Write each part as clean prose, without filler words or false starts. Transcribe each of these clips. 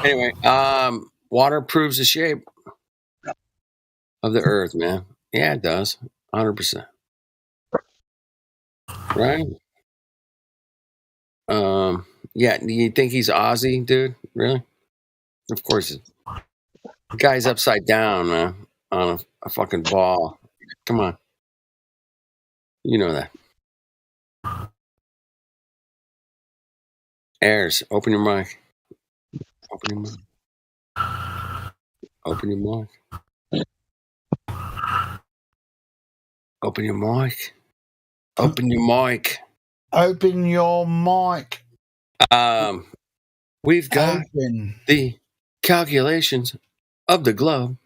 Anyway, water proves the shape of the earth, man. Yeah, it does. 100%. Right? Yeah, do you think he's Aussie, dude? Really? Of course. The guy's upside down, man, on a fucking ball. Come on. You know that. Ayers, open your mic. Open your mic. Open your mic. Open your mic. Open your mic. Open your mic. We've got the calculations of the globe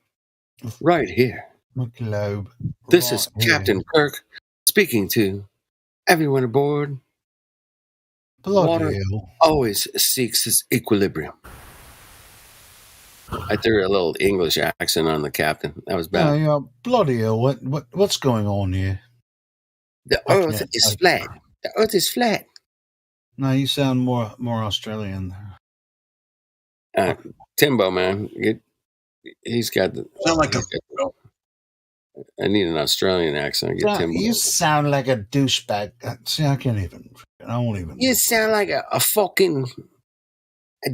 right here. The globe. This is Captain Kirk speaking to everyone aboard. Water always seeks its equilibrium. I threw a little English accent on the captain. That was bad. Yeah, bloody hell! What's going on here? The Earth is flat. The Earth is flat. No, you sound more Australian. Timbo, man, he's got the. Sound like I need an Australian accent. Get Timbo. You sound like a douchebag. See, I can't even. I won't even. You sound like a fucking. A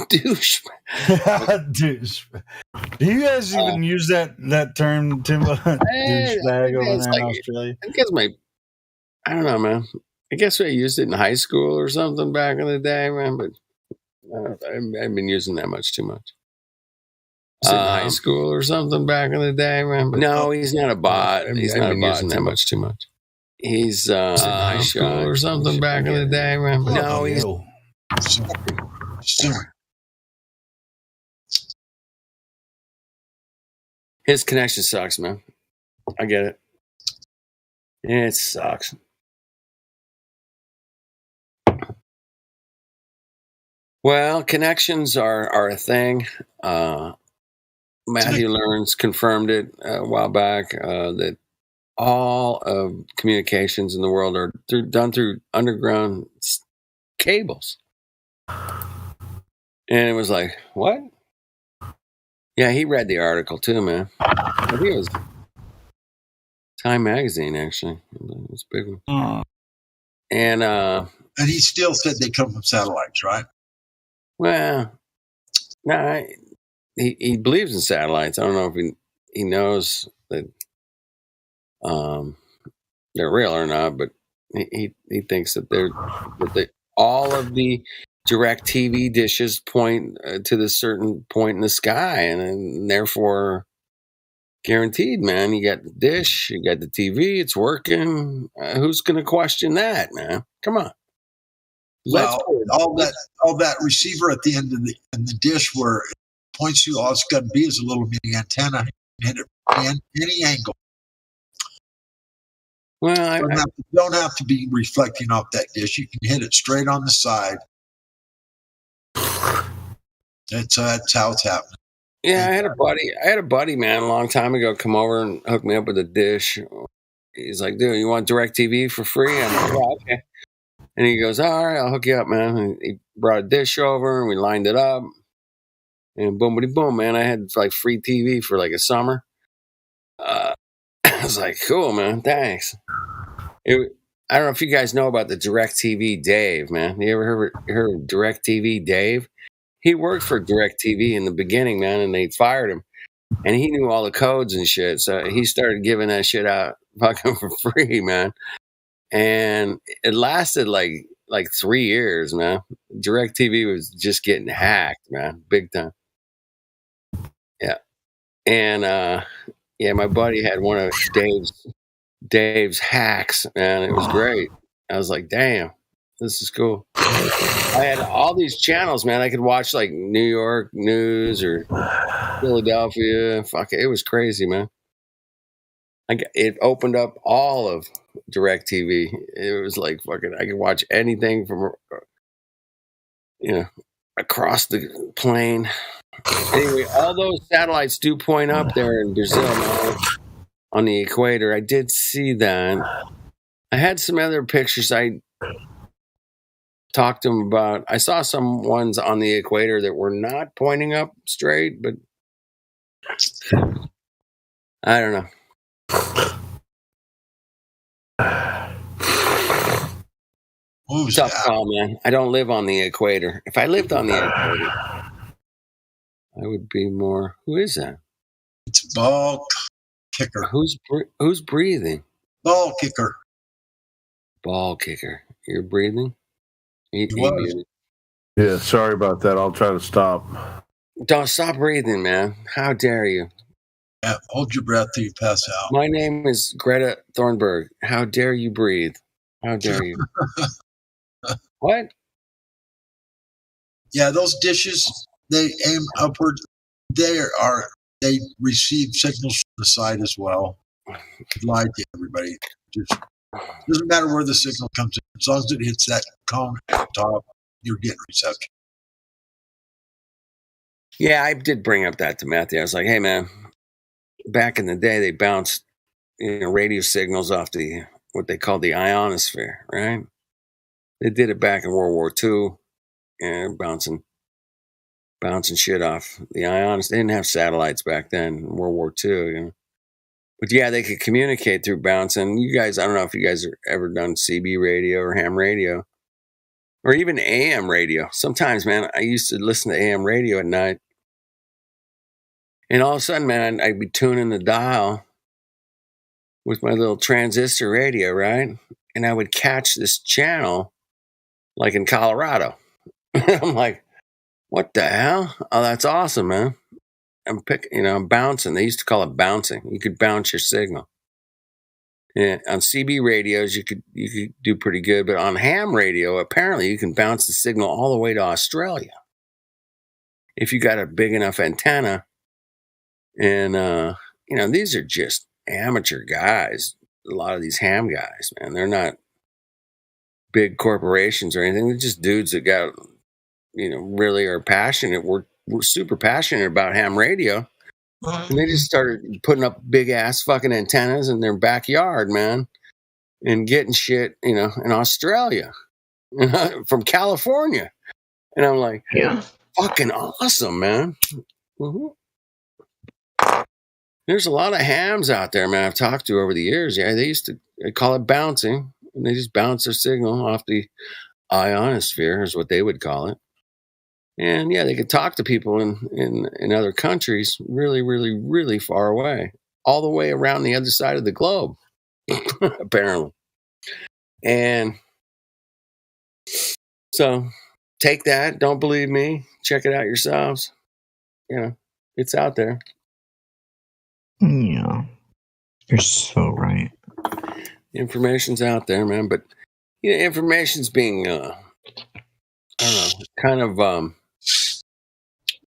douche. Douche. Do you guys even use that term, Timbo? Douchebag over there in Australia? I guess I don't know, man. I guess I used it in high school or something back in the day, man. But I've been using that much too much. In high school or something back in the day, man. But no, he's not a bot. He's not using that much too much. He's in high school or something back in the day, man. But no, he's. His connection sucks, man. I get it. It sucks. Well, connections are a thing. Matthew Learns confirmed it a while back that all of communications in the world are done through underground cables. And it was like, what? Yeah, he read the article too, man. I think it was Time Magazine, actually. It was a big one. And he still said they come from satellites, right? Well, no, he believes in satellites. I don't know if he knows that they're real or not, but he thinks that all of the direct TV dishes point to this certain point in the sky, and therefore guaranteed, man. You got the dish, you got the TV, it's working. Who's going to question that, man? Come on. Well, all that receiver at the end of the dish where it points to, all it's got to be is a little mini antenna. Hit it any angle. Well, don't have to be reflecting off that dish. You can hit it straight on the side. That's how it's happening. Yeah, I had a buddy, man, a long time ago come over and hook me up with a dish. He's like, dude, you want DirecTV for free? I'm like, yeah, okay. And he goes, all right, I'll hook you up, man. And he brought a dish over and we lined it up. And boom, man, I had like free TV for like a summer. I was like, cool, man, thanks. I don't know if you guys know about the DirecTV Dave, man. You ever heard of DirecTV Dave? He worked for DirecTV in the beginning, man, and they fired him. And he knew all the codes and shit. So he started giving that shit out fucking for free, man. And it lasted like 3 years, man. DirecTV was just getting hacked, man, big time. Yeah. And yeah, my buddy had one of Dave's hacks, man. It was great. I was like, damn, this is cool. I had all these channels, man. I could watch like New York news or Philadelphia. Fuck it. It was crazy, man. It opened up all of DirecTV. It was like fucking, I could watch anything from, across the plane. Anyway, all those satellites do point up there in Brazil, man, on the equator. I did see that. I had some other pictures. talk to him about. I saw some ones on the equator that were not pointing up straight, but I don't know. Tough call, man. I don't live on the equator. If I lived on the equator, I would be more. Who is that? It's Ball Kicker. Who's breathing? Ball Kicker. Ball Kicker. You're breathing? Yeah, sorry about that. I'll try to stop. Don't stop breathing, man. How dare you? Yeah, hold your breath till you pass out. My name is Greta Thunberg. How dare you breathe? How dare you? What? Yeah, those dishes, they aim upward. They receive signals from the side as well. Lie to everybody. Just doesn't matter where the signal comes in. As long as it hits that cone at the top, you're getting reception. Yeah, I did bring up that to Matthew. I was like, hey, man, back in the day, they bounced radio signals off what they called the ionosphere, right? They did it back in World War II, and bouncing shit off the ionosphere. They didn't have satellites back then in World War II, But yeah, they could communicate through bouncing. You guys, I don't know if you guys have ever done CB radio or ham radio, or even AM radio. Sometimes, man, I used to listen to AM radio at night. And all of a sudden, man, I'd be tuning the dial with my little transistor radio, right? And I would catch this channel, like in Colorado. I'm like, what the hell? Oh, that's awesome, man. I'm bouncing. They used to call it bouncing. You could bounce your signal. Yeah, on CB radios, you could do pretty good, but on ham radio, apparently you can bounce the signal all the way to Australia if you got a big enough antenna. And these are just amateur guys. A lot of these ham guys, man, they're not big corporations or anything. They're just dudes that got, really are passionate. We're super passionate about ham radio. And they just started putting up big ass fucking antennas in their backyard, man, and getting shit, in Australia from California. And I'm like, yeah, fucking awesome, man. Mm-hmm. There's a lot of hams out there, man, I've talked to over the years. Yeah, they call it bouncing, and they just bounce their signal off the ionosphere, is what they would call it. And yeah, they could talk to people in other countries really, really, really far away, all the way around the other side of the globe, apparently. And so take that. Don't believe me. Check it out yourselves. It's out there. Yeah. You're so right. Information's out there, man. But, information's being, I don't know, kind of...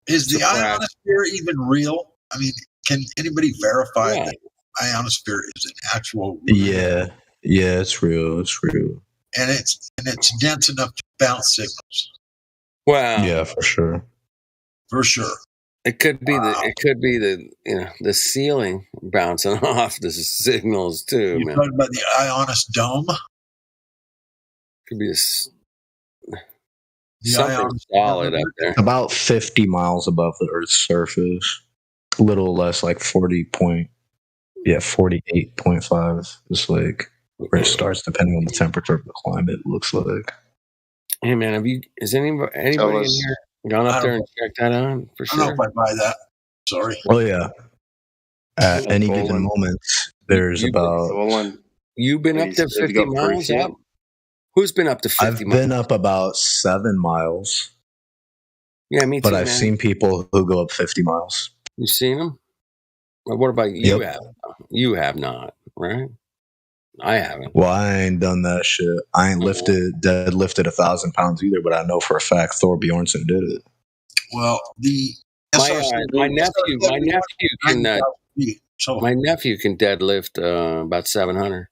Is the ionosphere even real? I mean, can anybody verify that ionosphere is an actual? Yeah, it's real. It's real, and it's dense enough to bounce signals. Wow. Yeah, for sure. For sure. It could be the ceiling bouncing off the signals too. You're talking about the Ionis dome? Could be something solid up there. About 50 miles above the Earth's surface. A little less, like 48.5 is like where it starts, depending on the temperature of the climate, it looks like. Hey man, has anybody in here gone up there and checked that out for sure? I don't know if I buy that. Sorry. Oh yeah. At any given moment, there's You've been up to 50 miles up? Who's been up to 50 miles? I've been up about 7 miles. Yeah, me too. But I've seen people who go up 50 miles. You've seen them? Well, what about you? Yep. You have not, right? I haven't. Well, I ain't done that shit. I ain't deadlifted 1,000 pounds either, but I know for a fact Thor Bjornsson did it. Well, my nephew can deadlift about 700.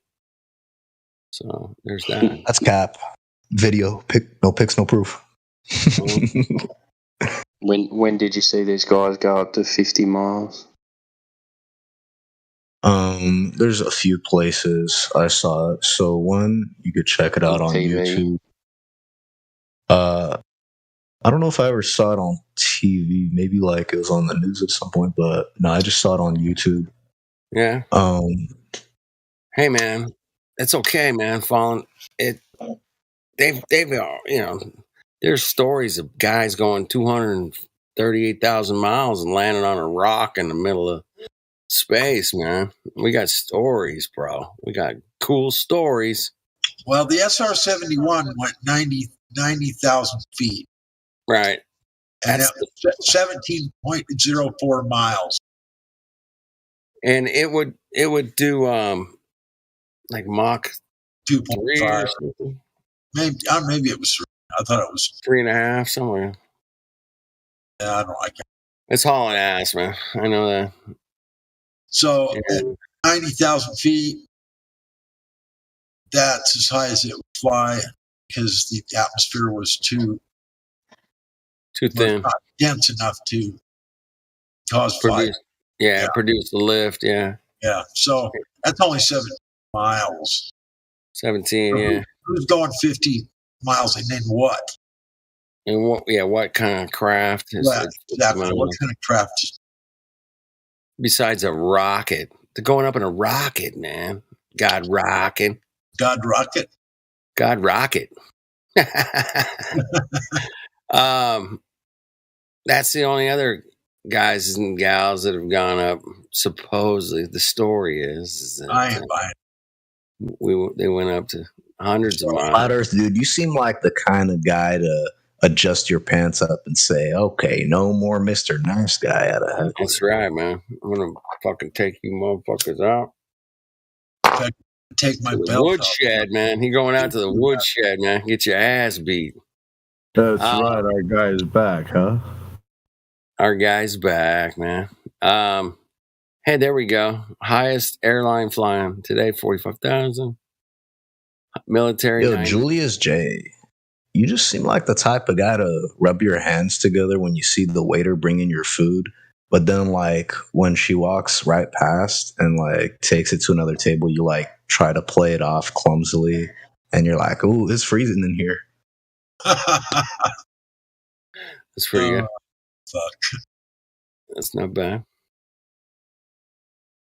So there's that. That's cap. Video, no pics, no proof. When did you see these guys go up to 50 miles? There's a few places I saw it. So one, you could check it out on YouTube. I don't know if I ever saw it on TV. Maybe like it was on the news at some point, but no, I just saw it on YouTube. Yeah. Hey, man, it's okay, man. Falling it. They've there's stories of guys going 238,000 miles and landing on a rock in the middle of space, man. We got stories, bro. We got cool stories. Well, the SR-71 went 90,000 feet. Right. And that was 17.04 miles. And it would do like Mach 2.5. Maybe it was 3. I thought it was 3.5 somewhere. Yeah, I don't like it. It's hauling ass, man. I know that. So at 90,000 feet, that's as high as it would fly because the atmosphere was too thin, not dense enough to cause flight. Produce the lift. Yeah. So that's only 7 miles. 17. So who's going 50 miles and then what? And what kind of craft is exactly. What kind of craft is besides a rocket? They're going up in a rocket, man. God rocket. That's the only other guys and gals that have gone up. Supposedly, the story is that I ain't buying. They went up to hundreds of miles. Flat Earth, dude, you seem like the kind of guy to adjust your pants up and say, "Okay, no more Mr. Nice Guy out of heaven." That's right, man. I'm gonna fucking take you motherfuckers out. Take my belt woodshed, man. He going out to the woodshed, man. Get your ass beat. That's right. Our guy's back, huh? Our guy's back, man. Hey, there we go. Highest airline flying today, 45,000. Military. Yo, Julius J. You just seem like the type of guy to rub your hands together when you see the waiter bringing your food. But then, like, when she walks right past and, like, takes it to another table, you, like, try to play it off clumsily. And you're like, "Ooh, it's freezing in here." That's pretty good. Fuck. That's not bad.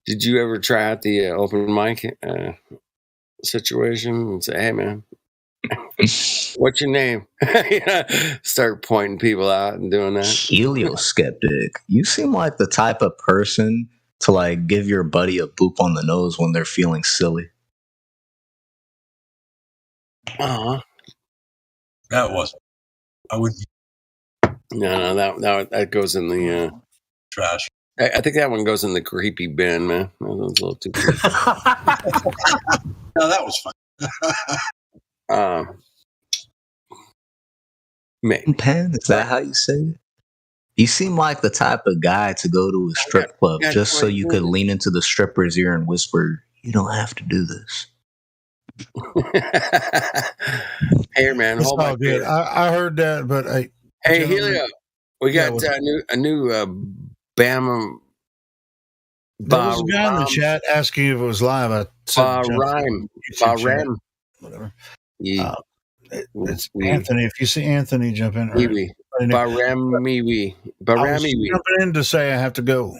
Did you ever try out the open mic situation and say, "Hey, man, what's your name?" Start pointing people out and doing that. Helioskeptic. You seem like the type of person to like give your buddy a boop on the nose when they're feeling silly. Uh-huh. That wasn't. I wouldn't. No, that goes in the trash. I think that one goes in the creepy bin, man. That was a little too creepy. No, that was fun. Pen, is that how you say it? You seem like the type of guy to go to a strip club just so you could lean into the stripper's ear and whisper, "You don't have to do this." Hey, man, it's all good. I heard that, but hey, Helio, we got a new Bama. There was a guy in the chat asking if it was live. I said Bahram. Whatever. Yeah. It's Anthony. If you see Anthony jump in, Baramiwi. Jumping in to say I have to go.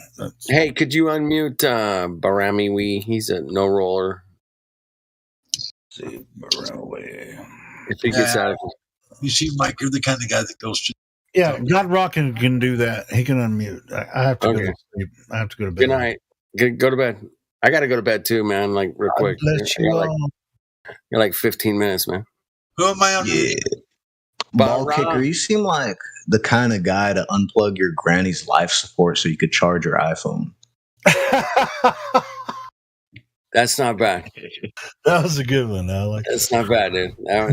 Hey, could you unmute Baramiwi? He's a no roller. See, if he gets out of it. You see, Mike, you're the kind of guy that goes to. Yeah, God Rockin' can do that. He can unmute. I have to go to sleep. I have to go to bed. Good night. Go to bed. I got to go to bed too, man. Like real quick. You're like 15 minutes, man. Who am I on? Yeah. Ball kicker, you seem like the kind of guy to unplug your granny's life support so you could charge your iPhone. That's not bad. That was a good one. I like that's not bad, dude. I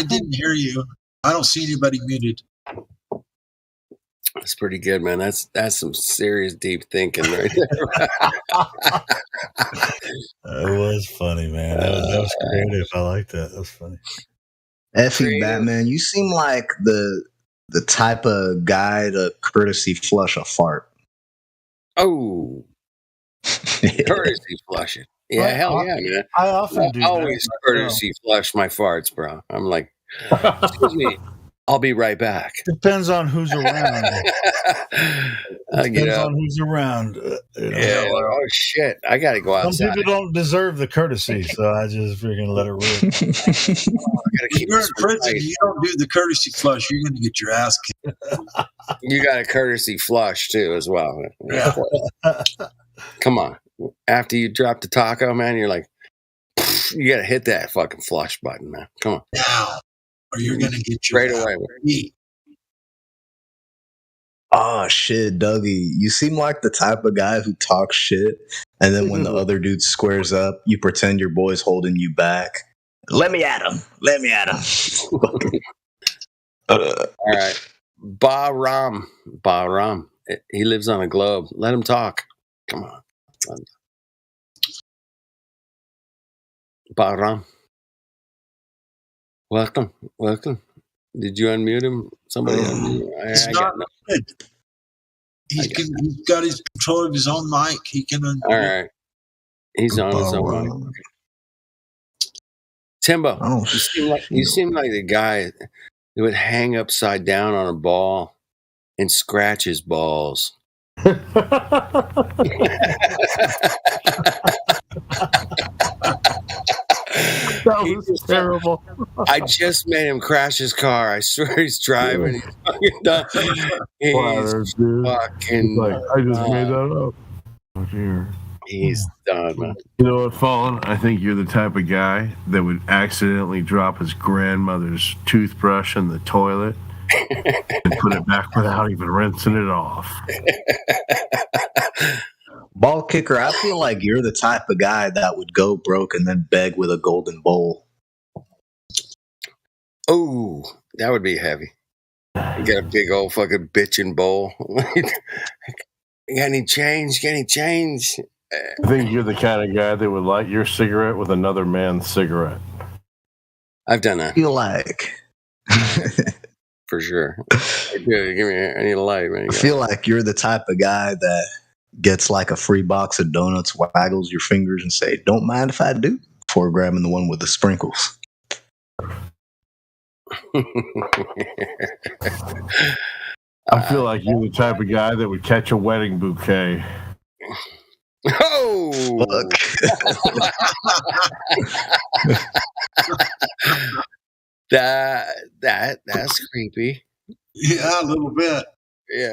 didn't hear you. I don't see anybody muted. That's pretty good, man. That's some serious deep thinking right there. It was funny, man. That was creative. I like that. That was funny. Effie Batman, you seem like the type of guy to courtesy flush a fart. Oh. Courtesy flush it. Yeah, hell yeah, man. I often do. Always courtesy flush my farts, bro. I'm like, excuse me, I'll be right back. Depends on who's around. Depends on who's around. Yeah. Oh shit! I gotta go outside. Some people don't deserve the courtesy, so I just freaking let it rip. When you're in prison, you don't do the courtesy flush. You're going to get your ass kicked. You got a courtesy flush too, as well. Yeah. Come on. After you drop the taco, man, you're like, you gotta hit that fucking flush button, man. Come on. Now, or you're going to get your Straight away. beat. Oh shit, Dougie. You seem like the type of guy who talks shit, and then when the other dude squares up, you pretend your boy's holding you back. Let me at him. Let me at him. All right. Bahram. He lives on a globe. Let him talk. Come on. Bahram. Welcome. Did you unmute him? Somebody unmute him. It's not good. He's got his control of his own mic. He can unmute. All right. He's on his own mic. Timbo, you seem like the guy that would hang upside down on a ball and scratch his balls. That was terrible. I just made him crash his car. I swear he's driving. He's fucking done. He's fucking. Like, I just made that up. Oh dear. He's done, man. You know what, Fallen? I think you're the type of guy that would accidentally drop his grandmother's toothbrush in the toilet and put it back without even rinsing it off. Ball kicker, I feel like you're the type of guy that would go broke and then beg with a golden bowl. Oh, that would be heavy. You got a big old fucking bitchin' bowl. You got any change? I think you're the kind of guy that would light your cigarette with another man's cigarette. I've done that. I feel like. For sure. Give me any light, man. I feel like you're the type of guy that gets like a free box of donuts, waggles your fingers and say, "Don't mind if I do," before grabbing the one with the sprinkles. I feel like you're the type of guy that would catch a wedding bouquet. Oh! That's creepy. Yeah, a little bit.